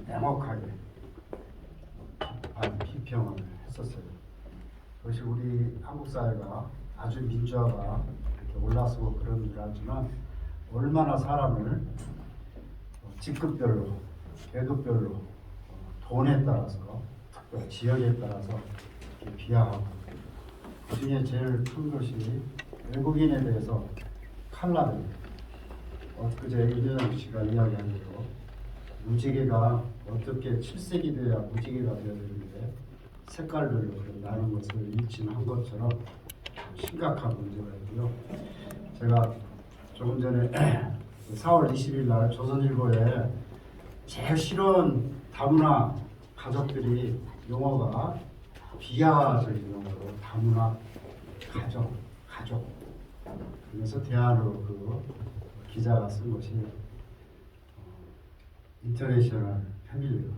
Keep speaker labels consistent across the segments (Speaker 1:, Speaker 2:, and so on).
Speaker 1: 냉혹하게 비평을 했었어요. 그것이 우리 한국 사회가 아주 민주화가 이렇게 올라서고 그런 줄 알지만 얼마나 사람을 직급별로, 계급별로, 돈에 따라서, 특별 지역에 따라서 이렇게 비하하고, 그 중에 제일 큰 것이 외국인에 대해서 칼라를, 엊그제 이재정 씨가 이야기한 대로 무지개가 어떻게 7색이 돼야 무지개가 되어야 되는데 색깔별로 그런 나눈 것을 일침한 것처럼 심각한 문제가 있고요. 제가 조금 전에 4월 20일 날 조선일보에 제일 싫은 다문화 가족들이 용어가 비하적인 용어로 다문화 가족 그래서 대안으로 그 기자가 쓴 것이 인터내셔널 패밀리,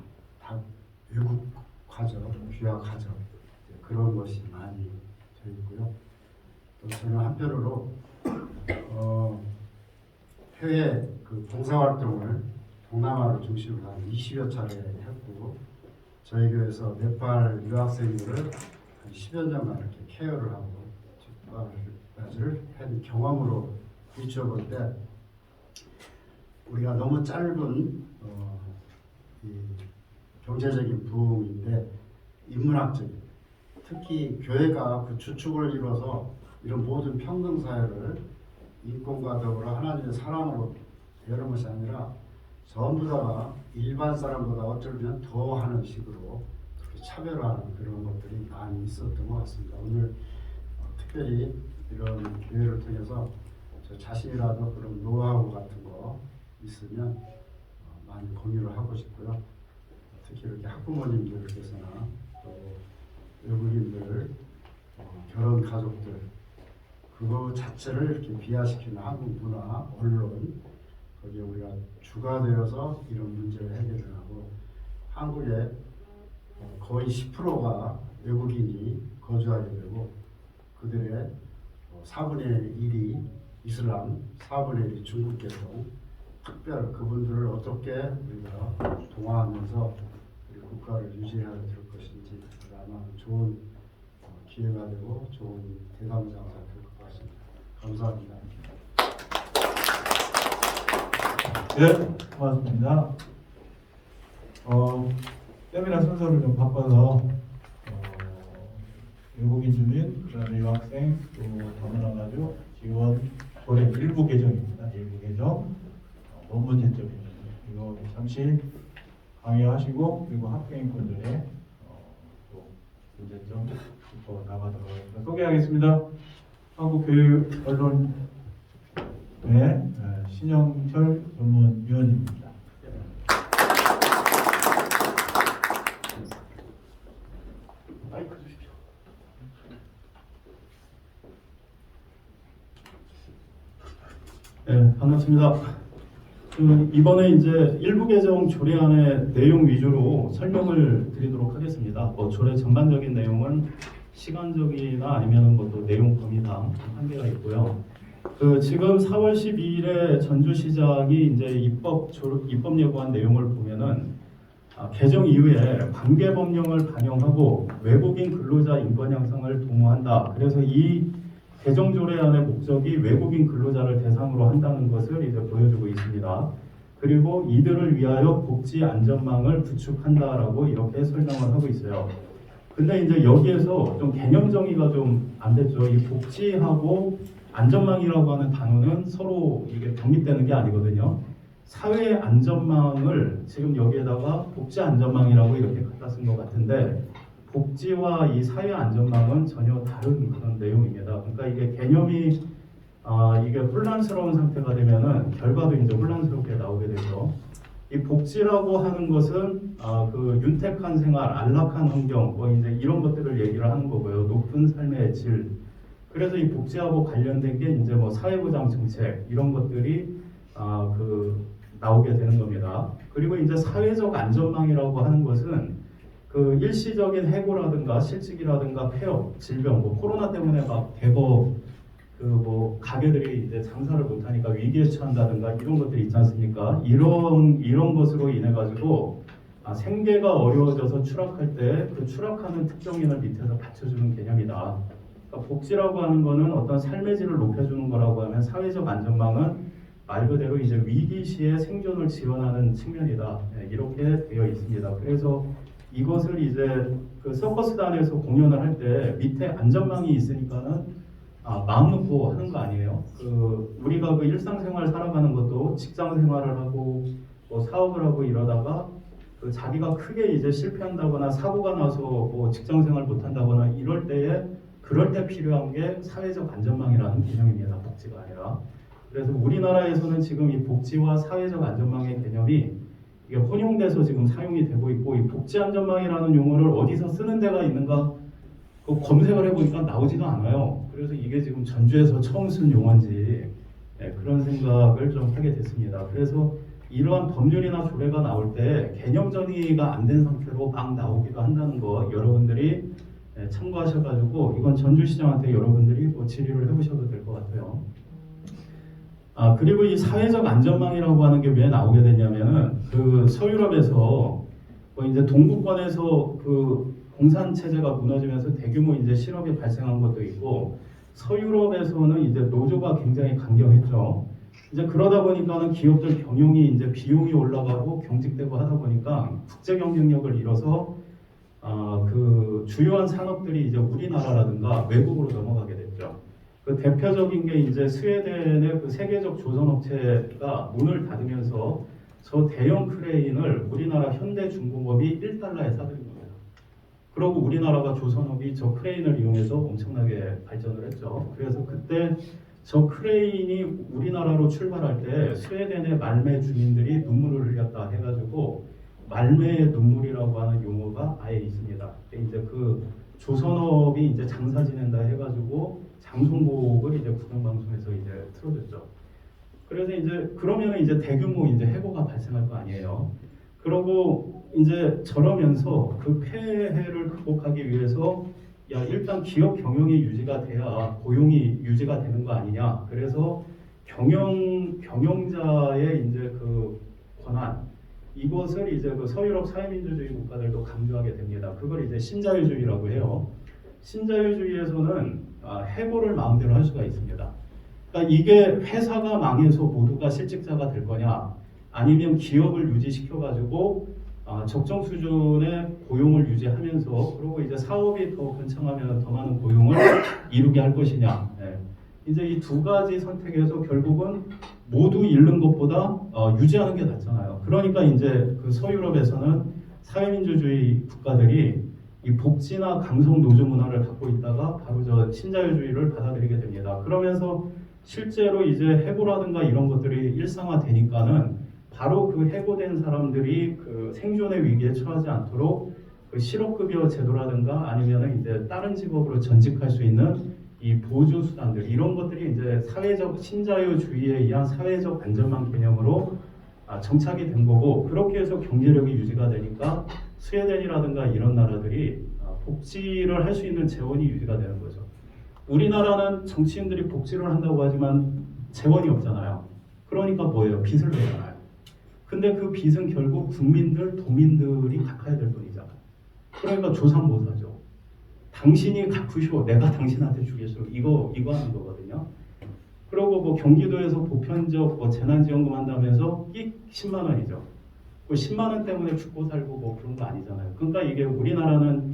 Speaker 1: 다 외국 가족, 귀화 가족 그런 것이 많이 되어 있고요. 또 저는 한편으로 해외 그 봉사활동을 동남아를 중심으로 한 20여 차례 했고, 저희 교회에서 네팔 유학생들을 한 10여 년간 이렇게 케어를 하고 집밥을 한 경험으로 비춰볼 때 우리가 너무 짧은 이 경제적인 부흥인데 인문학적인, 특히 교회가 그 주축을 이뤄서 이런 모든 평등 사회를 인권과 더불어 하나님의 사랑으로 여는 것이 아니라 전부 다가 일반 사람보다 어쩌면 더 하는 식으로 차별화하는 그런 것들이 많이 있었던 것 같습니다. 오늘 특별히 이런 기회를 통해서 저 자신이라도 그런 노하우 같은 거 있으면 많이 공유를 하고 싶고요. 특히 이렇게 학부모님들께서나 또 외국인들, 결혼 가족들 그거 자체를 이렇게 비하시키는 한국 문화, 언론 거기에 우리가 주가 되어서 이런 문제를 해결을 하고, 한국에 거의 10%가 외국인이 거주하게 되고 그들의 4분의 1이 이슬람, 4분의 1이 중국 계통, 특별 그분들을 어떻게 우리가 동화하면서 우리 국가를 유지해야 될 것인지 아마 좋은 기회가 되고 좋은 대담자가 될 것 같습니다. 감사합니다.
Speaker 2: 네, 고맙습니다. 때문에 순서를 좀 바꿔서 외국인 주민, 그다음에 유학생, 또 다문화 가족 지원 고려 일부 개정입니다. 일부 개정 논문 제점입니다. 이거 잠시 강의하시고 그리고 학생인권들의 또 문제점 짚어 나가도록 하겠습니다. 소개하겠습니다. 한국교육언론회 신영철 전문위원입니다.
Speaker 3: 마이크 주십시오.
Speaker 4: 네, 반갑습니다. 이번에 이제 일부 개정 조례안의 내용 위주로 설명을 드리도록 하겠습니다. 조례 전반적인 내용은 시간적이나 아니면 또 내용 범위상 한계가 있고요. 지금 4월 12일에 전주시장이 이제 입법 예고한 내용을 보면은 개정 이후에 관계 법령을 반영하고 외국인 근로자 인권 향상을 도모한다. 그래서 이 개정 조례안의 목적이 외국인 근로자를 대상으로 한다는 것을 이제 보여주고 있습니다. 그리고 이들을 위하여 복지 안전망을 구축한다라고 이렇게 설명을 하고 있어요. 근데 이제 여기에서 좀 개념 정의가 좀 안 됐죠. 이 복지하고 안전망이라고 하는 단어는 서로 이게 독립되는 게 아니거든요. 사회 안전망을 지금 여기에다가 복지 안전망이라고 이렇게 갖다 쓴 것 같은데, 복지와 이 사회 안전망은 전혀 다른 그런 내용입니다. 그러니까 이게 개념이 이게 혼란스러운 상태가 되면은 결과도 이제 혼란스럽게 나오게 되죠. 이 복지라고 하는 것은 그 윤택한 생활, 안락한 환경, 이제 이런 것들을 얘기를 하는 거고요. 높은 삶의 질. 그래서 이 복지하고 관련된 게 이제 사회보장 정책 이런 것들이 나오게 되는 겁니다. 그리고 이제 사회적 안전망이라고 하는 것은 그 일시적인 해고라든가 실직이라든가 폐업, 질병, 코로나 때문에 막 대거 가게들이 이제 장사를 못하니까 위기에 처한다든가 이런 것들이 있지 않습니까? 이런 것으로 인해 가지고 생계가 어려워져서 추락할 때 그 추락하는 특정인을 밑에서 받쳐주는 개념이다. 그러니까 복지라고 하는 거는 어떤 삶의 질을 높여주는 거라고 하면 사회적 안전망은 말 그대로 이제 위기 시에 생존을 지원하는 측면이다. 이렇게 되어 있습니다. 그래서 이것을 이제 그 서커스단에서 공연을 할 때 밑에 안전망이 있으니까는 마음 놓고 하는 거 아니에요? 그 우리가 그 일상생활 살아가는 것도 직장 생활을 하고 뭐 사업을 하고 이러다가 그 자기가 크게 이제 실패한다거나 사고가 나서 뭐 직장 생활 못 한다거나 이럴 때에 그럴 때 필요한 게 사회적 안전망이라는 개념입니다. 복지가 아니라. 그래서 우리나라에서는 지금 이 복지와 사회적 안전망의 개념이 이게 혼용돼서 지금 사용이 되고 있고 이 복지 안전망이라는 용어를 어디서 쓰는 데가 있는가 그 검색을 해보니까 나오지도 않아요. 그래서 이게 지금 전주에서 처음 쓴 용어인지 그런 생각을 좀 하게 됐습니다. 그래서 이러한 법률이나 조례가 나올 때 개념 정의가 안 된 상태로 막 나오기도 한다는 거 여러분들이 참고하셔가지고 이건 전주시장한테 여러분들이 뭐 질의를 해보셔도 될 것 같아요. 그리고 이 사회적 안전망이라고 하는 게 왜 나오게 됐냐면은 그 서유럽에서 뭐 이제 동구권에서 그 공산 체제가 무너지면서 대규모 이제 실업이 발생한 것도 있고 서유럽에서는 이제 노조가 굉장히 강경했죠. 이제 그러다 보니까는 기업들 경영이 이제 비용이 올라가고 경직되고 하다 보니까 국제 경쟁력을 잃어서 그 주요한 산업들이 이제 우리나라라든가 외국으로 넘어가게 됐죠. 그 대표적인 게 이제 스웨덴의 그 세계적 조선업체가 문을 닫으면서 저 대형 크레인을 우리나라 현대중공업이 1달러에 사들인 겁니다. 그리고 우리나라가 조선업이 저 크레인을 이용해서 엄청나게 발전을 했죠. 그래서 그때 저 크레인이 우리나라로 출발할 때 스웨덴의 말매 주민들이 눈물을 흘렸다 해가지고 말매의 눈물이라고 하는 용어가 아예 있습니다. 이제 그 조선업이 이제 장사 지낸다 해가지고 장송곡을 이제 국영방송에서 이제 틀어줬죠. 그래서 이제 그러면 이제 대규모 이제 해고가 발생할 거 아니에요. 그러고 이제 저러면서 그 폐해를 극복하기 위해서 야 일단 기업 경영이 유지가 돼야 고용이 유지가 되는 거 아니냐. 그래서 경영자의 이제 그 권한 이것을 이제 그 서유럽 사회민주주의 국가들도 강조하게 됩니다. 그걸 이제 신자유주의라고 해요. 신자유주의에서는 해고를 마음대로 할 수가 있습니다. 그러니까 이게 회사가 망해서 모두가 실직자가 될 거냐, 아니면 기업을 유지시켜가지고 적정 수준의 고용을 유지하면서 그리고 이제 사업이 더 번창하면 더 많은 고용을 이루게 할 것이냐. 이제 이 두 가지 선택에서 결국은 모두 잃는 것보다 유지하는 게 낫잖아요. 그러니까 이제 그 서유럽에서는 사회민주주의 국가들이 이 복지나 강성 노조 문화를 갖고 있다가 바로 저 신자유주의를 받아들이게 됩니다. 그러면서 실제로 이제 해고라든가 이런 것들이 일상화되니까는 바로 그 해고된 사람들이 그 생존의 위기에 처하지 않도록 그 실업급여 제도라든가 아니면은 이제 다른 직업으로 전직할 수 있는 이 보조 수단들 이런 것들이 이제 사회적 신자유주의에 의한 사회적 안전망 개념으로 정착이 된 거고 그렇게 해서 경제력이 유지가 되니까 스웨덴이라든가 이런 나라들이 복지를 할 수 있는 재원이 유지가 되는 거죠. 우리나라는 정치인들이 복지를 한다고 하지만 재원이 없잖아요. 그러니까 뭐예요? 빚을 내잖아요. 근데 그 빚은 결국 국민들, 도민들이 갚아야 될 돈이잖아요. 그러니까 조상 못 하죠. 당신이 갚으시오, 내가 당신한테 주겠소. 이거 하는 거거든요. 그리고 뭐 경기도에서 보편적 뭐 재난지원금 한다면서 끽 10만 원이죠. 그 10만 원 때문에 죽고 살고 뭐 그런 거 아니잖아요. 그러니까 이게 우리나라는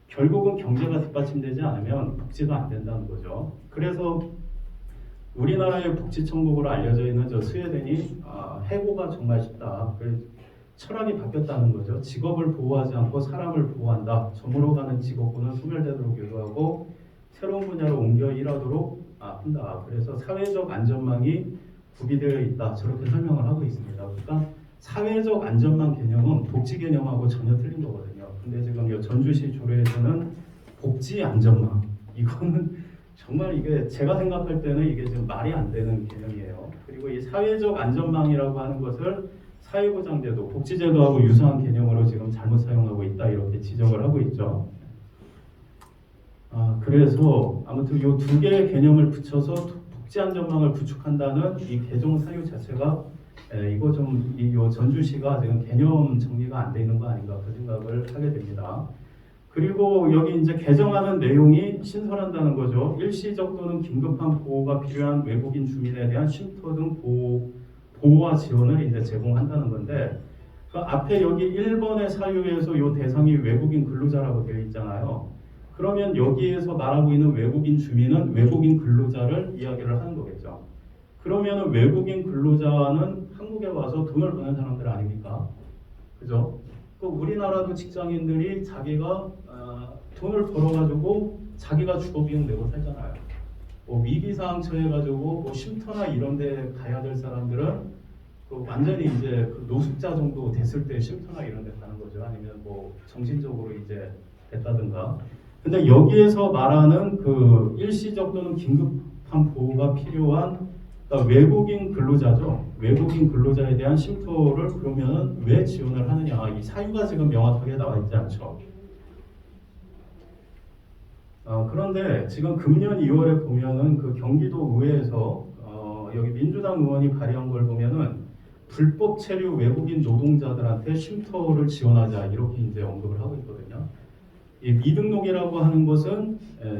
Speaker 4: 결국은 경제가 뒷받침되지 않으면 복지도 안 된다는 거죠. 그래서 우리나라의 복지 천국으로 알려져 있는 저 스웨덴이 해고가 정말 쉽다. 철학이 바뀌었다는 거죠. 직업을 보호하지 않고 사람을 보호한다. 저물어 가는 직업군은 소멸되도록 유도하고 새로운 분야로 옮겨 일하도록 한다. 그래서 사회적 안전망이 구비되어 있다. 저렇게 설명을 하고 있습니다. 그러니까 사회적 안전망 개념은 복지 개념하고 전혀 틀린 거거든요. 근데 지금 이 전주시 조례에서는 복지 안전망 이거는 정말 이게 제가 생각할 때는 이게 지금 말이 안 되는 개념이에요. 그리고 이 사회적 안전망이라고 하는 것을 사회보장제도, 복지제도하고 유사한 개념으로 지금 잘못 사용하고 있다 이렇게 지적을 하고 있죠. 그래서 아무튼 이 두 개의 개념을 붙여서 복지 안전망을 구축한다는 이 개정 사유 자체가 이거 요 전주시가 지금 개념 정리가 안 돼 있는 거 아닌가 그 생각을 하게 됩니다. 그리고 여기 이제 개정하는 내용이 신설한다는 거죠. 일시적 또는 긴급한 보호가 필요한 외국인 주민에 대한 쉼터 등 보호와 지원을 이제 제공한다는 건데, 그 앞에 여기 1번의 사유에서 요 대상이 외국인 근로자라고 되어 있잖아요. 그러면 여기에서 말하고 있는 외국인 주민은 외국인 근로자를 이야기를 하는 거겠죠. 그러면 외국인 근로자는 한국에 와서 돈을 버는 사람들 아닙니까? 그죠? 그 우리나라도 직장인들이 자기가 돈을 벌어가지고 자기가 주거 비용 내고 살잖아요. 뭐 위기 상황 처해가지고 뭐 쉼터나 이런데 가야 될 사람들은 그 완전히 이제 그 노숙자 정도 됐을 때 쉼터나 이런데 가는 거죠. 아니면 뭐 정신적으로 이제 됐다든가. 근데 여기에서 말하는 그 일시적 또는 긴급한 보호가 필요한 그러니까 외국인 근로자죠. 외국인 근로자에 대한 쉼터를 그러면 왜 지원을 하느냐. 이 사유가 지금 명확하게 나와 있지 않죠. 그런데 지금 금년 2월에 보면은 그 경기도 의회에서 여기 민주당 의원이 발의한 걸 보면은 불법 체류 외국인 노동자들한테 쉼터를 지원하자 이렇게 이제 언급을 하고 있거든요. 이 미등록이라고 하는 것은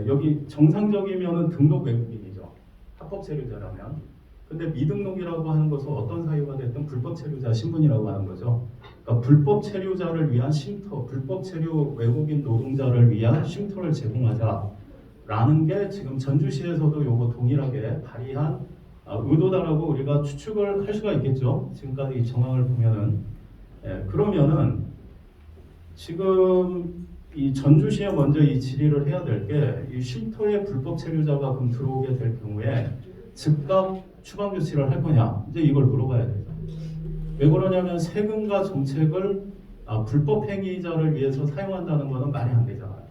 Speaker 4: 여기 정상적이면은 등록 외국인이죠. 합법 체류자라면. 근데 미등록이라고 하는 것은 어떤 사유가 됐든 불법 체류자 신분이라고 하는 거죠. 그러니까 불법 체류자를 위한 쉼터, 불법 체류 외국인 노동자를 위한 쉼터를 제공하자라는 게 지금 전주시에서도 요거 동일하게 발의한 의도다라고 우리가 추측을 할 수가 있겠죠. 지금까지 이 정황을 보면은. 그러면은 지금 이 전주시에 먼저 이 질의를 해야 될 게 이 쉼터에 불법 체류자가 그럼 들어오게 될 경우에 즉각 추방 조치를 할 거냐 이제 이걸 물어봐야 되죠. 왜 그러냐면 세금과 정책을 불법 행위자를 위해서 사용한다는 것은 말이 안 되잖아요.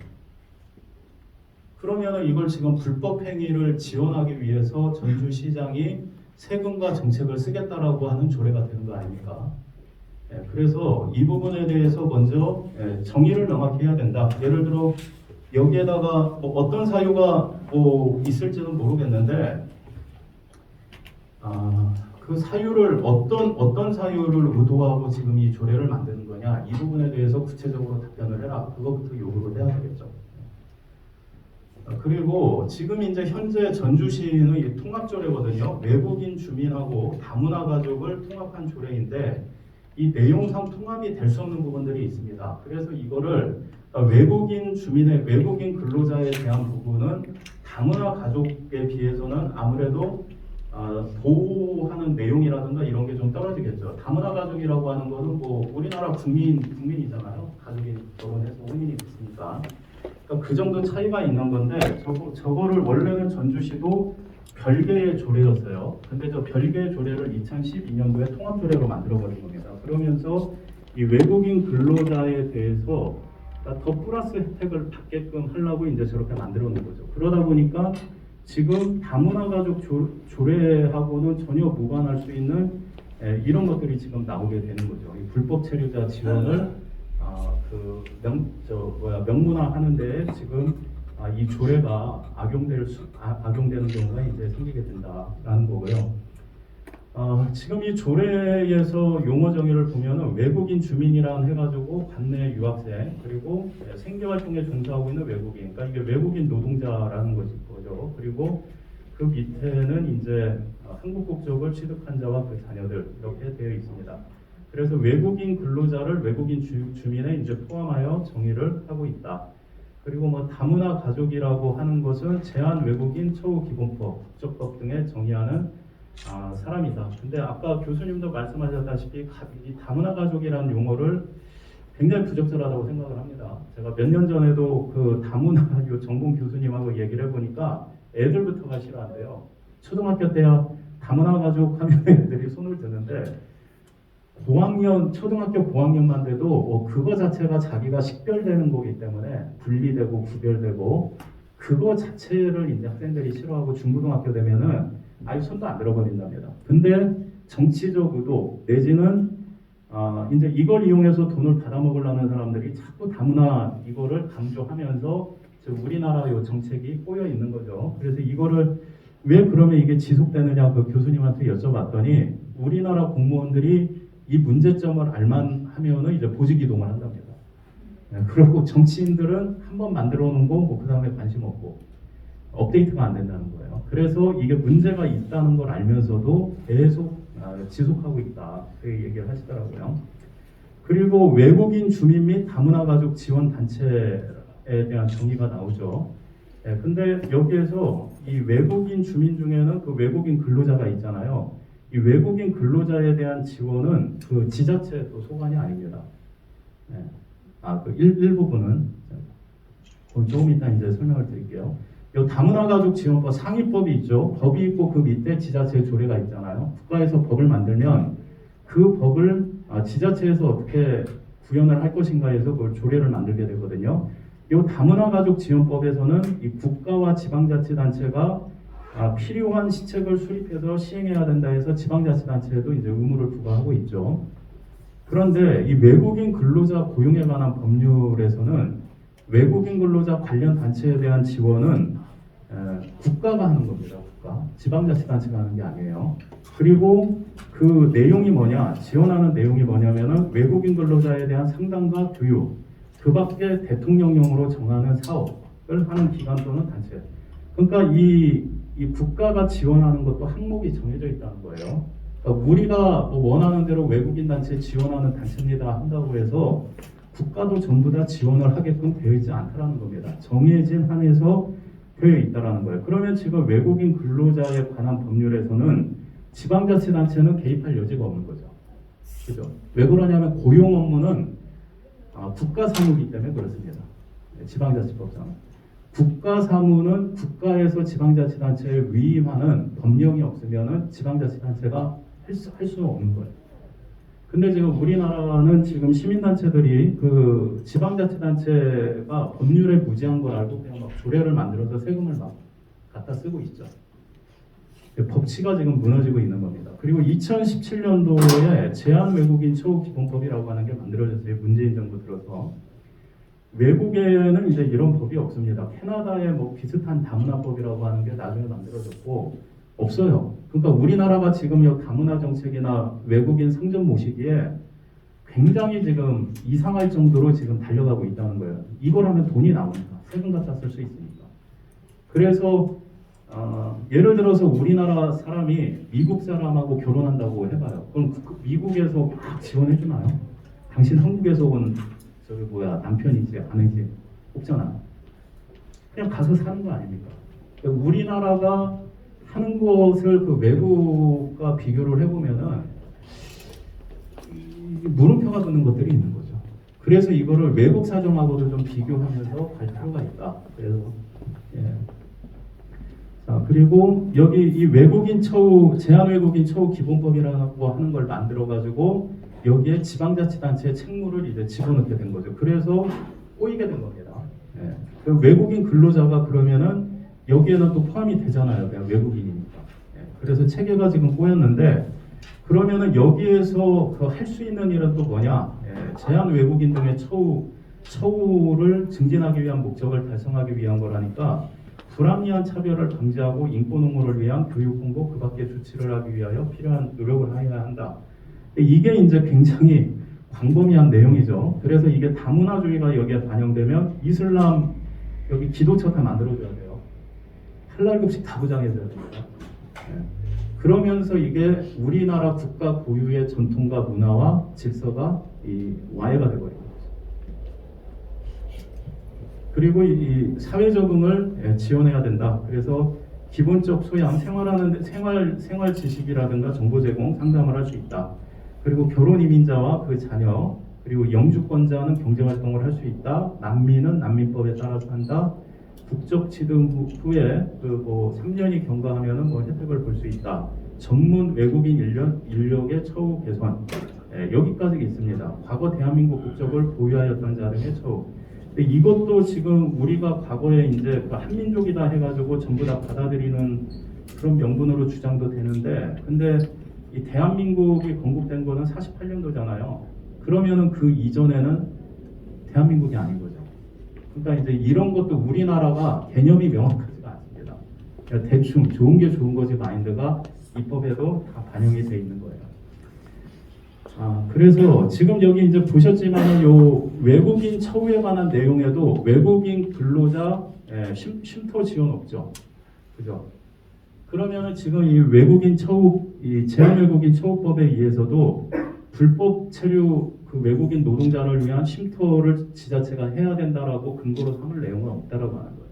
Speaker 4: 그러면 이걸 지금 불법 행위를 지원하기 위해서 전주시장이 세금과 정책을 쓰겠다라고 하는 조례가 되는 거 아닙니까? 그래서 이 부분에 대해서 먼저 정의를 명확히 해야 된다. 예를 들어 여기에다가 뭐 어떤 사유가 뭐 있을지는 모르겠는데 그 사유를 어떤 사유를 의도하고 지금 이 조례를 만드는 거냐 이 부분에 대해서 구체적으로 답변을 해라. 그거부터 요구를 해야 되겠죠. 그리고 지금 이제 현재 전주시는 이 통합조례거든요. 외국인 주민하고 다문화 가족을 통합한 조례인데 이 내용상 통합이 될 수 없는 부분들이 있습니다. 그래서 이거를 외국인 주민의 외국인 근로자에 대한 부분은 다문화 가족에 비해서는 아무래도 보호하는 내용이라든가 이런 게 좀 떨어지겠죠. 다문화 가족이라고 하는 거는 뭐 우리나라 국민이잖아요. 가족이 결혼해서 혼인이 됐으니까. 그러니까 그 정도 차이가 있는 건데 저거를 원래는 전주시도 별개의 조례였어요. 근데 저 별개의 조례를 2012년도에 통합조례로 만들어버린 겁니다. 그러면서 이 외국인 근로자에 대해서 더 플러스 혜택을 받게끔 하려고 이제 저렇게 만들어 놓은 거죠. 그러다 보니까 지금 다문화 가족 조례하고는 전혀 무관할 수 있는 이런 것들이 지금 나오게 되는 거죠. 이 불법 체류자 지원을 명문화하는 데 지금 이 조례가 악용되는 경우가 이제 생기게 된다라는 거고요. 지금 이 조례에서 용어 정의를 보면은 외국인 주민이란 해가지고 관내 유학생 그리고 생계활동에 종사하고 있는 외국인, 그러니까 이게 외국인 노동자라는 거죠. 그리고 그 밑에는 이제 한국 국적을 취득한 자와 그 자녀들 이렇게 되어 있습니다. 그래서 외국인 근로자를 외국인 주민에 이제 포함하여 정의를 하고 있다. 그리고 뭐 다문화 가족이라고 하는 것은 제한 외국인 처우기본법, 국적법 등에 정의하는 사람이다. 근데 아까 교수님도 말씀하셨다시피 이 다문화 가족이라는 용어를 굉장히 부적절하다고 생각을 합니다. 제가 몇 년 전에도 그 다문화 전공 교수님하고 얘기를 해보니까 애들부터가 싫어한대요. 초등학교 때야 다문화 가족 하면 애들이 손을 드는데 초등학교 고학년만 돼도 그거 자체가 자기가 식별되는 거기 때문에 분리되고 구별되고 그거 자체를 이제 학생들이 싫어하고 중고등학교 되면은 아예 손도 안 들어버린답니다. 근데 정치적 의도 내지는 이제 이걸 이용해서 돈을 받아먹으려는 사람들이 자꾸 다문화 이거를 강조하면서 우리나라 요 정책이 꼬여 있는 거죠. 그래서 이거를 왜 그러면 이게 지속되느냐 그 교수님한테 여쭤봤더니 우리나라 공무원들이 이 문제점을 알만 하면은 이제 보직 이동을 한답니다. 그리고 정치인들은 한번 만들어 놓은 거 뭐 그 다음에 관심 없고 업데이트가 안 된다는 거예요. 그래서 이게 문제가 있다는 걸 알면서도 계속 지속하고 있다. 그 얘기를 하시더라고요. 그리고 외국인 주민 및 다문화 가족 지원 단체에 대한 정의가 나오죠. 근데 여기에서 이 외국인 주민 중에는 그 외국인 근로자가 있잖아요. 이 외국인 근로자에 대한 지원은 그 지자체 또 소관이 아닙니다. 그 일부분은 조금 이따 이제 설명을 드릴게요. 이 다문화 가족 지원법 상위법이 있죠. 법이 있고 그 밑에 지자체 조례가 있잖아요. 국가에서 법을 만들면 그 법을 지자체에서 어떻게 구현을 할 것인가에서 그걸 조례를 만들게 되거든요. 이 다문화 가족 지원법에서는 이 국가와 지방자치단체가 필요한 시책을 수립해서 시행해야 된다 해서 지방자치단체에도 이제 의무를 부과하고 있죠. 그런데 이 외국인 근로자 고용에 관한 법률에서는 외국인 근로자 관련 단체에 대한 지원은 국가가 하는 겁니다. 국가. 지방자치단체가 하는 게 아니에요. 그리고 그 내용이 뭐냐, 지원하는 내용이 뭐냐면은 외국인 근로자에 대한 상담과 교육, 그 밖에 대통령령으로 정하는 사업을 하는 기관 또는 단체. 그러니까 이 국가가 지원하는 것도 항목이 정해져 있다는 거예요. 그러니까 우리가 뭐 원하는 대로 외국인 단체 지원하는 단체입니다 한다고 해서 국가도 전부 다 지원을 하게끔 되어 있지 않다라는 겁니다. 정해진 한에서 되어 있다라는 거예요. 그러면 지금 외국인 근로자에 관한 법률에서는 지방자치단체는 개입할 여지가 없는 거죠. 그죠? 왜 그러냐면 고용 업무는 국가 사무이기 때문에 그렇습니다. 지방자치법상. 국가 사무는 국가에서 지방자치단체에 위임하는 법령이 없으면은 지방자치단체가 할 수 없는 거예요. 근데 지금 우리나라는 지금 시민단체들이 그 지방자치단체가 법률에 무지한 걸 알고 그냥 막 조례를 만들어서 세금을 막 갖다 쓰고 있죠. 법치가 지금 무너지고 있는 겁니다. 그리고 2017년도에 제한 외국인 처우 기본법이라고 하는 게 만들어졌어요. 문재인 정부 들어서. 외국에는 이제 이런 법이 없습니다. 캐나다에 뭐 비슷한 다문화법이라고 하는 게 나중에 만들어졌고 없어요. 그러니까 우리나라가 지금 이 다문화 정책이나 외국인 상점 모시기에 굉장히 지금 이상할 정도로 지금 달려가고 있다는 거예요. 이걸 하면 돈이 나오니까 세금 갖다 쓸 수 있으니까. 그래서 예를 들어서 우리나라 사람이 미국 사람하고 결혼한다고 해봐요. 그럼 미국에서 막 지원해주나요? 당신 한국에서 온 남편이지 아내지 없잖아. 그냥 가서 사는 거 아닙니까? 그러니까 우리나라가 하는 것을 그 외국과 비교를 해보면은 물음표가 붙는 것들이 있는 거죠. 그래서 이거를 외국 사정하고도 좀 비교하면서 갈 필요가 있다. 그래서 자, 그리고 여기 이 외국인 처우 제한 외국인 처우 기본법이라고 하는 걸 만들어 가지고 여기에 지방자치단체의 책무를 이제 집어넣게 된 거죠. 그래서 꼬이게 된 겁니다. 그 외국인 근로자가 그러면은 여기에는 또 포함이 되잖아요. 그냥 외국인이니까. 그래서 체계가 지금 꼬였는데 그러면은 여기에서 할 수 있는 일은 또 뭐냐? 제한 외국인 등의 처우를 증진하기 위한 목적을 달성하기 위한 거라니까 불합리한 차별을 방지하고 인권 옹호를 위한 교육 홍보 그 밖의 조치를 하기 위하여 필요한 노력을 해야 한다. 이게 이제 굉장히 광범위한 내용이죠. 그래서 이게 다문화주의가 여기에 반영되면 이슬람 여기 기도처 다 만들어줘야 돼요. 할랄급식 다 보장해줘야 됩니다. 그러면서 이게 우리나라 국가 고유의 전통과 문화와 질서가 와해가 되버리는 거죠. 그리고 이 사회 적응을 지원해야 된다. 그래서 기본적 소양, 생활 지식이라든가 정보 제공, 상담을 할 수 있다. 그리고 결혼 이민자와 그 자녀, 그리고 영주권자는 경제 활동을 할 수 있다. 난민은 난민법에 따라서 한다. 국적 취득 후에 그 3년이 경과하면은 혜택을 볼 수 있다. 전문 외국인 인력의 처우 개선. 여기까지 있습니다. 과거 대한민국 국적을 보유하였던 자 등의 처우. 근데 이것도 지금 우리가 과거에 이제 한민족이다 해가지고 전부 다 받아들이는 그런 명분으로 주장도 되는데, 근데 이 대한민국이 건국된 거는 48년도잖아요. 그러면은 그 이전에는 대한민국이 아닌 거죠. 그러니까 이제 이런 것도 우리나라가 개념이 명확하지가 않습니다. 그러니까 대충 좋은 게 좋은 거지 마인드가 입법에도 다 반영이 돼 있는 거예요. 그래서 지금 여기 이제 보셨지만 요 외국인 처우에 관한 내용에도 외국인 근로자 쉼터 지원 없죠. 그죠? 그러면은 지금 이 외국인 처우, 이 제한외국인 처우법에 의해서도 불법 체류 그 외국인 노동자를 위한 쉼터를 지자체가 해야 된다라고 근거로 삼을 내용은 없다라고 하는 거예요.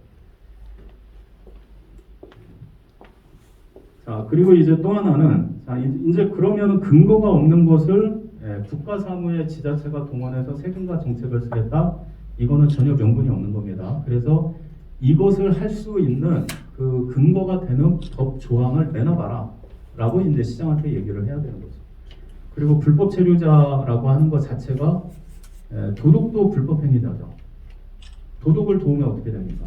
Speaker 4: 자, 그리고 이제 또 하나는, 자, 이제 그러면은 근거가 없는 것을 국가사무에 지자체가 동원해서 세금과 정책을 쓰겠다? 이거는 전혀 명분이 없는 겁니다. 그래서 이것을 할 수 있는 그 근거가 되는 법 조항을 내놔봐라. 라고 이제 시장한테 얘기를 해야 되는 거죠. 그리고 불법 체류자라고 하는 것 자체가 도둑도 불법 행위자죠. 도둑을 도우면 어떻게 됩니까?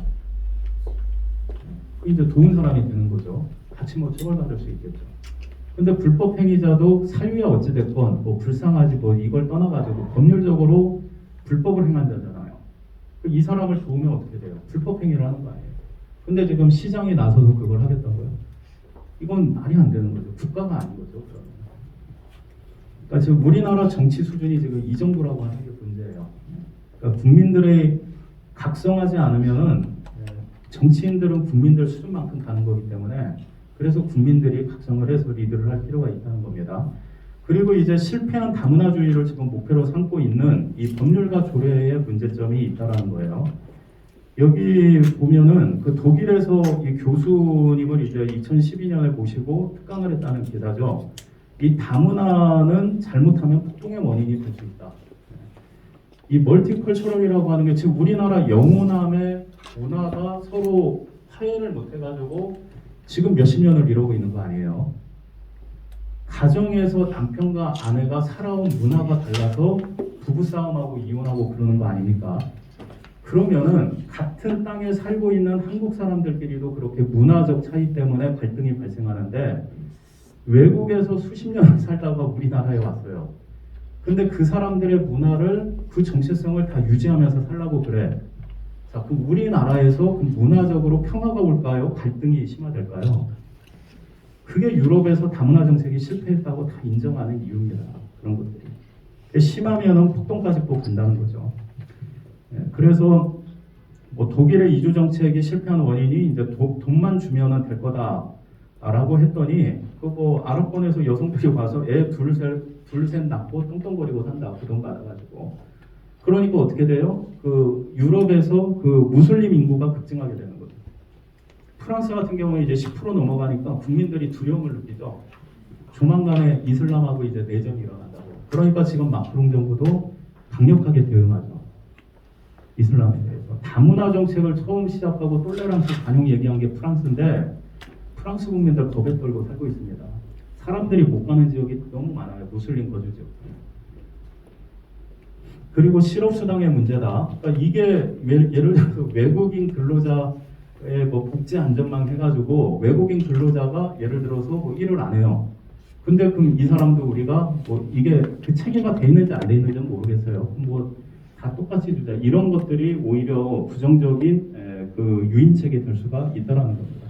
Speaker 4: 이제 도운 사람이 되는 거죠. 같이 뭐 처벌받을 수 있겠죠. 근데 불법 행위자도 사유야 어찌됐건 뭐 불쌍하지 뭐 이걸 떠나가지고 법률적으로 불법을 행한 자잖아요. 이 사람을 도우면 어떻게 돼요? 불법 행위를 하는 거 아니에요. 근데 지금 시장이 나서서 그걸 하겠다고요? 이건 말이 안 되는 거죠. 국가가 아닌 거죠. 그러니까 지금 우리나라 정치 수준이 지금 이 정도라고 하는 게 문제예요. 그러니까 국민들의 각성하지 않으면은 정치인들은 국민들 수준만큼 가는 거기 때문에 그래서 국민들이 각성을 해서 리드를 할 필요가 있다는 겁니다. 그리고 이제 실패한 다문화주의를 지금 목표로 삼고 있는 이 법률과 조례의 문제점이 있다라는 거예요. 여기 보면은 그 독일에서 이 교수님을 이제 2012년에 모시고 특강을 했다는 기사죠. 이 다문화는 잘못하면 폭동의 원인이 될 수 있다. 이 멀티컬처럴이라고 하는 게 지금 우리나라 영호남의 문화가 서로 화해를 못해가지고 지금 몇십 년을 이러고 있는 거 아니에요. 가정에서 남편과 아내가 살아온 문화가 달라서 부부싸움하고 이혼하고 그러는 거 아닙니까? 그러면은 같은 땅에 살고 있는 한국 사람들끼리도 그렇게 문화적 차이 때문에 갈등이 발생하는데 외국에서 수십 년을 살다가 우리나라에 왔어요. 근데 그 사람들의 문화를 그 정체성을 다 유지하면서 살라고 그래. 자, 그럼 우리나라에서 문화적으로 평화가 올까요? 갈등이 심화될까요? 그게 유럽에서 다문화 정책이 실패했다고 다 인정하는 이유입니다. 그런 것들이. 심하면은 폭동까지 꼭 간다는 거죠. 그래서 뭐 독일의 이주 정책이 실패한 원인이 이제 돈만 주면은 될 거다라고 했더니 그 뭐 아랍권에서 여성들이 와서 애 둘셋 낳고 똥똥거리고 산다 그 돈 받아가지고 그러니까 어떻게 돼요? 그 유럽에서 그 무슬림 인구가 급증하게 되는 거죠. 프랑스 같은 경우에 이제 10% 넘어가니까 국민들이 두려움을 느끼죠. 조만간에 이슬람하고 이제 내전이 일어난다고. 그러니까 지금 마크롱 정부도 강력하게 대응하죠. 이슬람에 대해서. 다문화 정책을 처음 시작하고 톨레란스 반영 얘기한 게 프랑스인데 프랑스 국민들 겁에 떨고 살고 있습니다. 사람들이 못 가는 지역이 너무 많아요. 무슬림 거주 지역. 그리고 실업수당의 문제다. 그러니까 이게 예를 들어서 외국인 근로자의 뭐 복지 안전망 해가지고 외국인 근로자가 예를 들어서 뭐 일을 안 해요. 근데 그럼 이 사람도 우리가 뭐 이게 그 체계가 돼 있는지 안 돼 있는지는 모르겠어요. 뭐 다 똑같이 주자. 이런 것들이 오히려 부정적인 그 유인책이 될 수가 있다라는 겁니다.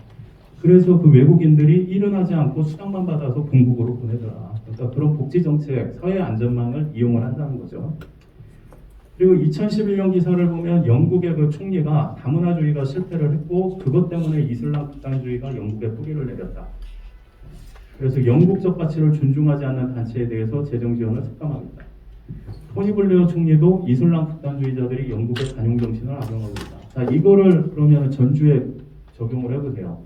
Speaker 4: 그래서 그 외국인들이 일은 하지 않고 수당만 받아서 본국으로 보내더라. 그러니까 그런 복지 정책, 사회 안전망을 이용을 한다는 거죠. 그리고 2011년 기사를 보면 영국의 그 총리가 다문화주의가 실패를 했고 그것 때문에 이슬람 극단주의가 영국에 뿌리를 내렸다. 그래서 영국적 가치를 존중하지 않는 단체에 대해서 재정 지원을 삭감하겠다. 토니 블레어 총리도 이슬람 극단주의자들이 영국의 관용 정신을 악용하고 있다. 자, 이거를 그러면 전주에 적용을 해보세요.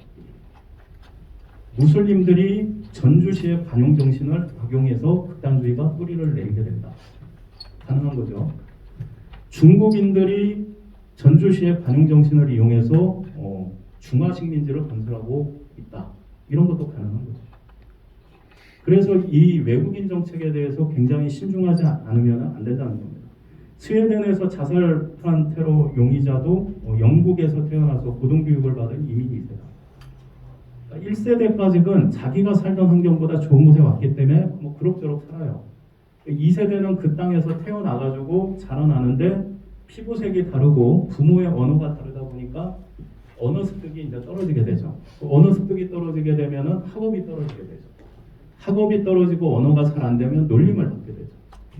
Speaker 4: 무슬림들이 전주시의 관용 정신을 악용해서 극단주의가 뿌리를 내리게 된다. 가능한 거죠. 중국인들이 전주시의 관용 정신을 이용해서 중화 식민지를 건설하고 있다. 이런 것도 가능한 거죠. 그래서 이 외국인 정책에 대해서 굉장히 신중하지 않으면 안 된다는 겁니다. 스웨덴에서 자살한 테러 용의자도 영국에서 태어나서 고등교육을 받은 이민 2세다. 1세대까지는 자기가 살던 환경보다 좋은 곳에 왔기 때문에 뭐 그럭저럭 살아요. 2세대는 그 땅에서 태어나가지고 자라나는데 피부색이 다르고 부모의 언어가 다르다 보니까 언어 습득이 이제 떨어지게 되죠. 언어 습득이 떨어지게 되면은 학업이 떨어지게 되죠. 학업이 떨어지고 언어가 잘 안 되면 놀림을 받게 되죠.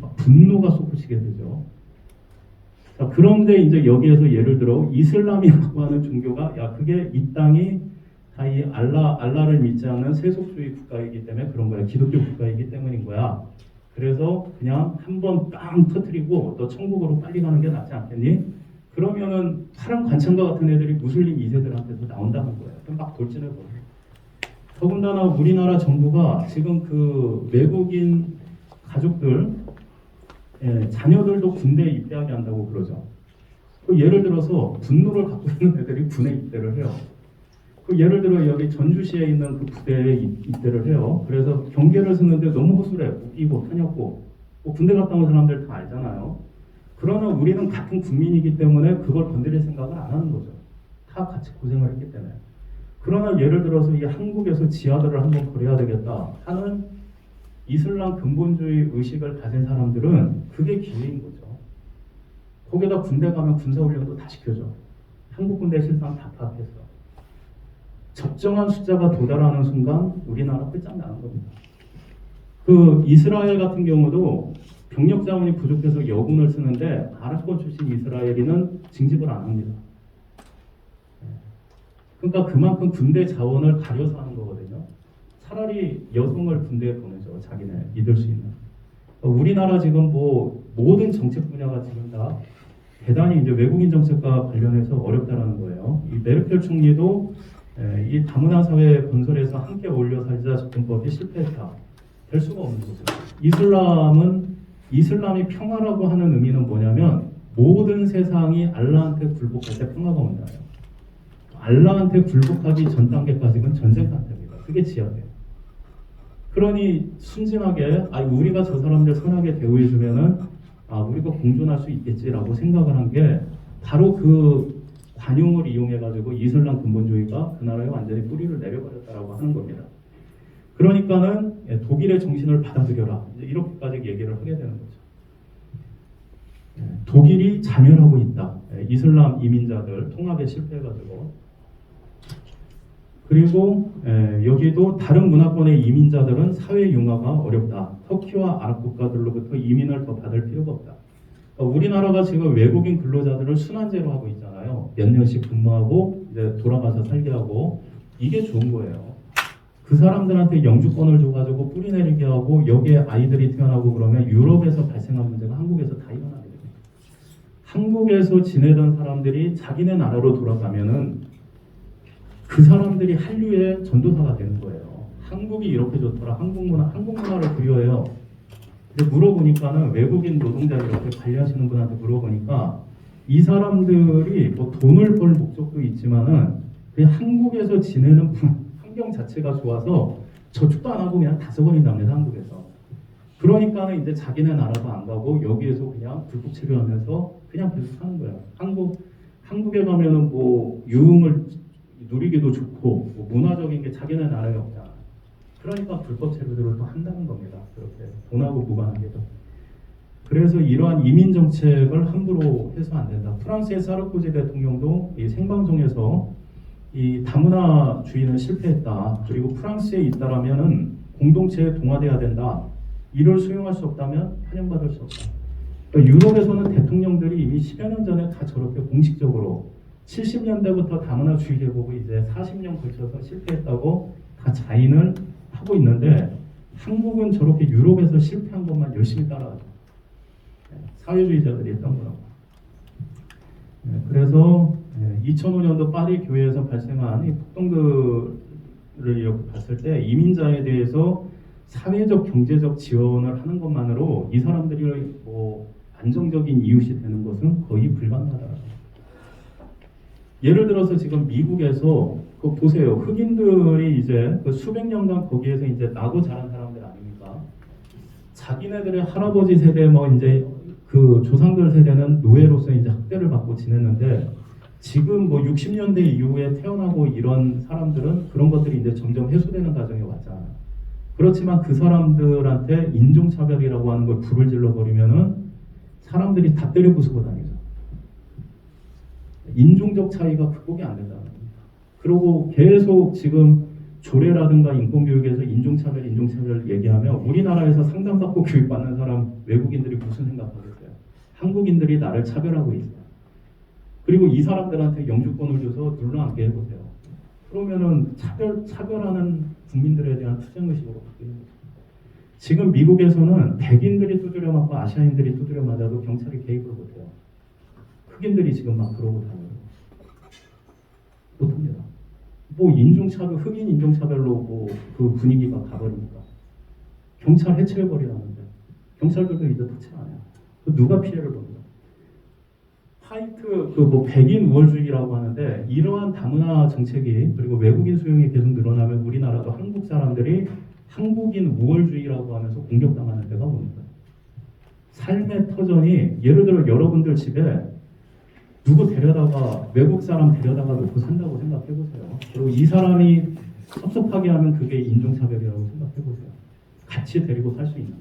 Speaker 4: 막 분노가 솟구치게 되죠. 자, 그런데 이제 여기에서 예를 들어 이슬람이라고 하는 종교가 야 그게 이 땅이 다 이 알라를 믿지 않는 세속주의 국가이기 때문에 그런 거야. 기독교 국가이기 때문인 거야. 그래서 그냥 한번 빵 터뜨리고 너 천국으로 빨리 가는 게 낫지 않겠니? 그러면은 파란 관창가 같은 애들이 무슬림 2세들한테서 나온다는 거예요. 그럼 막 돌진해버려요. 더군다나 우리나라 정부가 지금 그 외국인 가족들 자녀들도 군대에 입대하게 한다고 그러죠. 그 예를 들어서 분노를 갖고 있는 애들이 군에 입대를 해요. 그 예를 들어 여기 전주시에 있는 그 부대에 입대를 해요. 그래서 경계를 쓰는데 너무 허술해. 무기고 탄약고 뭐 군대 갔다 온 사람들 다 알잖아요. 그러나 우리는 같은 국민이기 때문에 그걸 건드릴 생각을 안 하는 거죠. 다 같이 고생을 했기 때문에. 그러나 예를 들어서 이 한국에서 지하들을 한번 버려야 되겠다 하는 이슬람 근본주의 의식을 가진 사람들은 그게 기회인 거죠. 거기다 군대 가면 군사훈련도 다 시켜줘. 한국 군대 실상 다 파악했어. 적정한 숫자가 도달하는 순간 우리나라 끝장나는 겁니다. 그 이스라엘 같은 경우도 병력 자원이 부족해서 여군을 쓰는데 아랍권 출신 이스라엘인은 징집을 안 합니다. 그러니까 그만큼 군대 자원을 가려서 하는 거거든요. 차라리 여성을 군대에 보내죠. 자기네 믿을 수 있는. 우리나라 지금 뭐 모든 정책 분야가 지금 다 대단히 이제 외국인 정책과 관련해서 어렵다라는 거예요. 이 메르켈 총리도 이 다문화 사회 건설에서 함께 어울려 살자 접근법이 실패했다. 될 수가 없는 거죠. 이슬람이 평화라고 하는 의미는 뭐냐면 모든 세상이 알라한테 굴복할 때 평화가 온다요. 알라한테 굴복하기 전 단계까지는 전쟁 상태입니다. 그게 지하돼요. 그러니 순진하게 우리가 저 사람들 선하게 대우해주면은 우리가 공존할 수 있겠지라고 생각을 한 게 바로 그 관용을 이용해가지고 이슬람 근본주의가 그 나라에 완전히 뿌리를 내려버렸다라고 하는 겁니다. 그러니까는 독일의 정신을 받아들여라 이렇게까지 얘기를 하게 되는 거죠. 독일이 자멸하고 있다. 이슬람 이민자들 통합에 실패해가지고. 그리고 여기도 다른 문화권의 이민자들은 사회 융화가 어렵다. 터키와 아랍 국가들로부터 이민을 더 받을 필요가 없다. 그러니까 우리나라가 지금 외국인 근로자들을 순환제로 하고 있잖아요. 몇 년씩 근무하고 이제 돌아가서 살게 하고 이게 좋은 거예요. 그 사람들한테 영주권을 줘가지고 뿌리내리게 하고 여기에 아이들이 태어나고 그러면 유럽에서 발생한 문제가 한국에서 다 일어나게 됩니다. 한국에서 지내던 사람들이 자기네 나라로 돌아가면은 그 사람들이 한류의 전도사가 되는 거예요. 한국이 이렇게 좋더라. 한국 문화를 그리워해요. 근데 물어보니까는 외국인 노동자 이렇게 관리하시는 분한테 물어보니까 이 사람들이 뭐 돈을 벌 목적도 있지만은 그냥 한국에서 지내는 환경 자체가 좋아서 저축도 안 하고 그냥 다 써버린답니다. 한국에서. 그러니까는 이제 자기네 나라도 안 가고 여기에서 그냥 불법 체류하면서 그냥 계속 사는 거예요. 한국에 가면은 뭐 유흥을 누리기도 좋고 뭐 문화적인 게 자기네 나라에 없잖아. 그러니까 불법 체류들을 또 한다는 겁니다. 그렇게 돈하고 무관하게도. 그래서 이러한 이민 정책을 함부로 해서 안 된다. 프랑스의 사르코지 대통령도 이 생방송에서 이 다문화주의는 실패했다. 그리고 프랑스에 있다라면은 공동체에 동화돼야 된다. 이를 수용할 수 없다면 환영받을 수 없다. 그러니까 유럽에서는 대통령들이 이미 10여 년 전에 다 저렇게 공식적으로 70년대부터 다문화주의 제국이 이제 40년 걸쳐서 실패했다고 다 자인을 하고 있는데 한국은 저렇게 유럽에서 실패한 것만 열심히 따라가죠. 사회주의자들이 했던 거라고. 그래서 2005년도 파리 교회에서 발생한 이 폭동들을 이렇게 봤을 때 이민자에 대해서 사회적 경제적 지원을 하는 것만으로 이 사람들이 뭐 안정적인 이웃이 되는 것은 거의 불가능하다. 예를 들어서 지금 미국에서 그 보세요. 흑인들이 이제 그 수백 년간 거기에서 이제 나고 자란 사람들 아닙니까? 자기네들의 할아버지 세대 뭐 이제 그 조상들 세대는 노예로서 이제 학대를 받고 지냈는데 지금 뭐 60년대 이후에 태어나고 이런 사람들은 그런 것들이 이제 점점 해소되는 과정에 왔잖아요. 그렇지만 그 사람들한테 인종차별이라고 하는 걸 불을 질러버리면은 사람들이 다 때려 부수고 다니죠. 인종적 차이가 극복이 안 된다는 겁니다. 그리고 계속 지금 조례라든가 인권교육에서 인종차별 얘기하면 우리나라에서 상담받고 교육받는 사람 외국인들이 무슨 생각하겠어요? 한국인들이 나를 차별하고 있어요. 그리고 이 사람들한테 영주권을 줘서 눌러앉게 해보세요. 그러면은 차별하는 국민들에 대한 투쟁의식으로 바뀌는 거죠. 지금 미국에서는 백인들이 두드려 맞고 아시아인들이 두드려 맞아도 경찰이 개입을 못해요. 흑인들이 지금 막 그러고 다녀요. 못합니다. 뭐 인종차별, 흑인 인종차별로 뭐 그 분위기가 가버리니까 경찰 해체해버리라는데 경찰들도 이제 터치 안 해요. 누가 피해를 봅니다. 화이트 그 뭐 백인 우월주의라고 하는데 이러한 다문화 정책이 그리고 외국인 수용이 계속 늘어나면 우리나라도 한국 사람들이 한국인 우월주의라고 하면서 공격당하는 때가 옵니다. 삶의 터전이 예를 들어 여러분들 집에 누구 데려다가 외국 사람 데려다가 놓고 산다고 생각해 보세요. 그리고 이 사람이 섭섭하게 하면 그게 인종차별이라고 생각해 보세요. 같이 데리고 살 수 있는 거.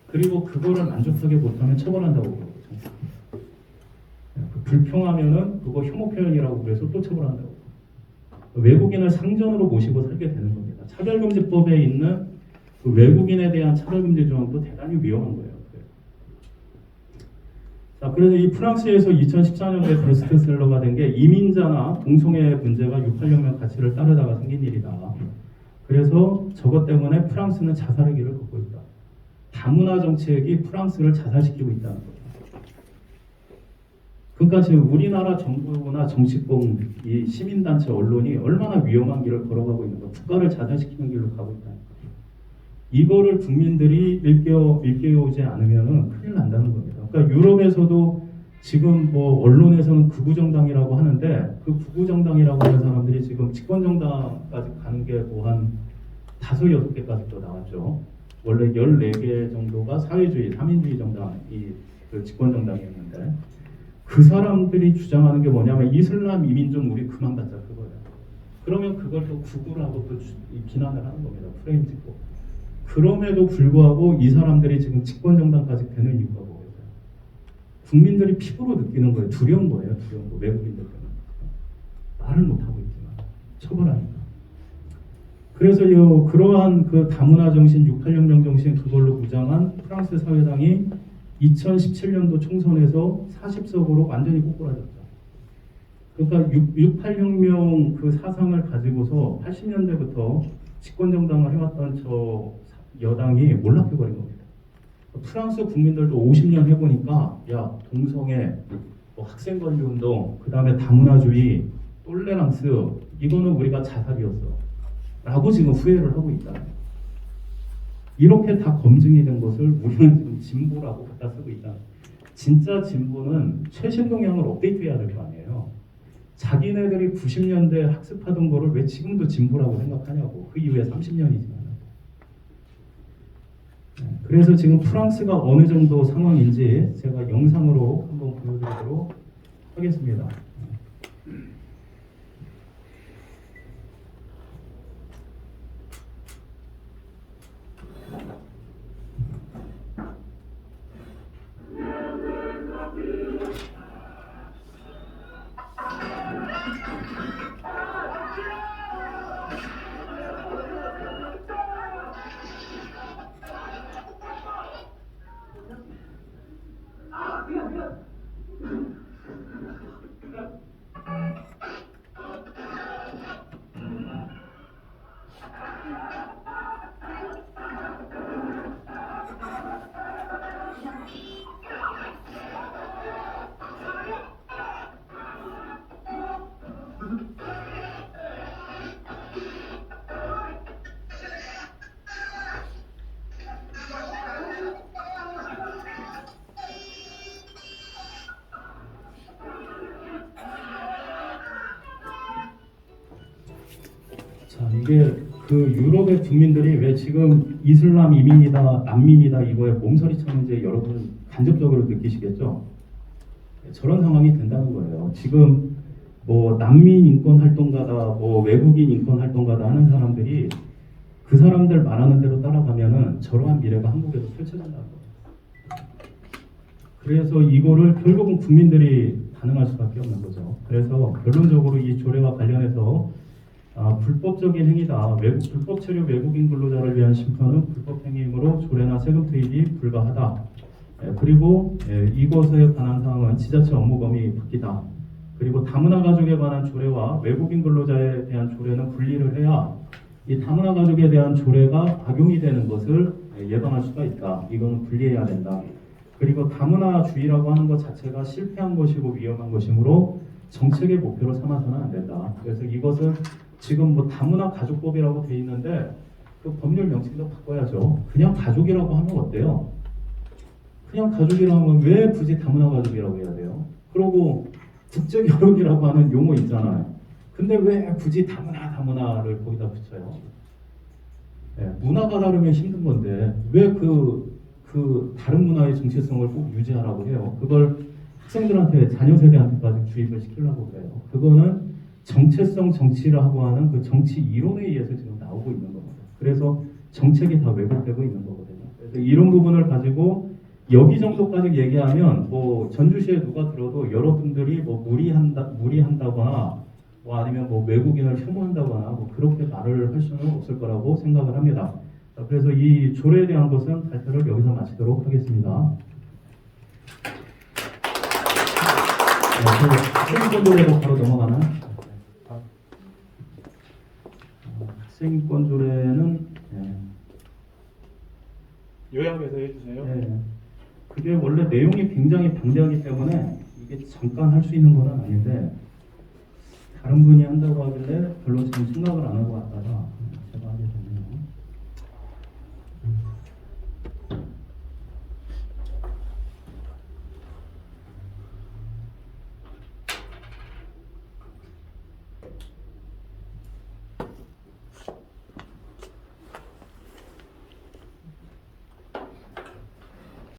Speaker 4: 그리고 그거를 만족하게 못하면 처벌한다고 그러거든요. 불평하면은 그거 혐오 표현이라고 그래서 또 처벌한다고. 외국인을 상전으로 모시고 살게 되는 겁니다. 차별금지법에 있는 그 외국인에 대한 차별금지 조항도 대단히 위험한 거예요. 자, 그래서 이 프랑스에서 2014년도에 베스트셀러가 된 게 이민자나 동성애 문제가 6.8혁명 가치를 따르다가 생긴 일이다. 그래서 저것 때문에 프랑스는 자살의 길을 걷고 있다. 다문화 정책이 프랑스를 자살시키고 있다는 거예요. 그러니까 지금 우리나라 정부나 정치권, 이 시민단체, 언론이 얼마나 위험한 길을 걸어가고 있는 거, 국가를 자살시키는 길로 가고 있다는 거예요. 이거를 국민들이 일깨우지 않으면 큰일 난다는 겁니다. 그러니까 유럽에서도 지금 뭐 언론에서는 극우정당이라고 하는데 그 극우정당이라고 하는 사람들이 지금 집권정당까지 가는 게 뭐 한 5-6개까지 또 나왔죠. 원래 14개 정도가 사회주의, 삼인주의 정당이 그 집권정당이었는데 그 사람들이 주장하는 게 뭐냐면 이슬람 이민 좀 우리 그만 받자 그거예요. 그러면 그걸 또 극우라고 또 비난을 하는 겁니다. 프레임 찍고. 그럼에도 불구하고 이 사람들이 지금 집권정당까지 되는 이유가 뭐예요? 국민들이 피부로 느끼는 거예요. 두려운 거예요. 두려운 거. 외국인들 때문에. 말을 못하고 있지만 처벌하니까. 그래서 그러한 그 다문화 정신, 6.8혁명 정신 그걸로 무장한 프랑스 사회당이 2017년도 총선에서 40석으로 완전히 꼬꾸라졌죠. 그러니까 6.8혁명 그 사상을 가지고서 80년대부터 집권정당을 해왔던 저 여당이 몰락해버린 겁니다. 프랑스 국민들도 50년 해보니까 야 동성애, 뭐 학생권리운동, 그 다음에 다문화주의, 똘레랑스 이거는 우리가 자살이었어 라고 지금 후회를 하고 있다. 이렇게 다 검증이 된 것을 우리는 지금 진보라고 갖다 쓰고 있다. 진짜 진보는 최신 동향을 업데이트해야 될 거 아니에요. 자기네들이 90년대 학습하던 거를 왜 지금도 진보라고 생각하냐고. 그 이후에 30년이지만. 그래서 지금 프랑스가 어느 정도 상황인지 제가 영상으로 한번 보여드리도록 하겠습니다. 자, 이게 그 유럽의 국민들이 왜 지금 이슬람 이민이다, 난민이다 이거에 몸서리 쳤는지 여러분 간접적으로 느끼시겠죠? 저런 상황이 된다는 거예요. 지금 뭐 난민 인권 활동가다, 뭐 외국인 인권 활동가다 하는 사람들이 그 사람들 말하는 대로 따라가면은 저러한 미래가 한국에서 펼쳐진다는 거예요. 그래서 이거를 결국은 국민들이 가능할 수밖에 없는 거죠. 그래서 결론적으로 이 조례와 관련해서 불법적인 행위다. 불법 체류 외국인 근로자를 위한 심판은 불법 행위이므로 조례나 세금 투입이 불가하다. 그리고 이것에 관한 사항은 지자체 업무 범위 밖이다. 그리고 다문화 가족에 관한 조례와 외국인 근로자에 대한 조례는 분리를 해야 이 다문화 가족에 대한 조례가 악용이 되는 것을 예방할 수가 있다. 이거는 분리해야 된다. 그리고 다문화주의라고 하는 것 자체가 실패한 것이고 위험한 것이므로 정책의 목표로 삼아서는 안 된다. 그래서 이것은 지금 뭐 다문화 가족법이라고 돼 있는데 그 법률 명칭도 바꿔야죠. 그냥 가족이라고 하면 어때요? 그냥 가족이라고 하면 왜 굳이 다문화 가족이라고 해야 돼요? 그리고 국제결혼이라고 하는 용어 있잖아요. 근데 왜 굳이 다문화를 거기다 붙여요? 문화가 다르면 힘든 건데 왜 그 다른 문화의 정체성을 꼭 유지하라고 해요? 그걸 학생들한테 자녀 세대한테까지 주입을 시키려고 그래요. 그거는 정체성 정치라고 하는 그 정치 이론에 의해서 지금 나오고 있는 겁니다. 그래서 정책이 다 왜곡되고 있는 거거든요. 그래서 이런 부분을 가지고 여기 정도까지 얘기하면 뭐 전주시에 누가 들어도 여러분들이 뭐 무리한다거나 뭐 아니면 뭐 외국인을 혐오한다거나 뭐 그렇게 말을 할 수는 없을 거라고 생각을 합니다. 자, 그래서 이 조례에 대한 것은 발표를 여기서 마치도록 하겠습니다. 학생인권 조례로 바로 넘어가나요? 학생인권 조례는
Speaker 3: 요약해서 해주세요.
Speaker 4: 그게 원래 내용이 굉장히 방대하기 때문에 이게 잠깐 할 수 있는 건 아닌데 다른 분이 한다고 하길래 별로 지금 생각을 안 하고 왔다가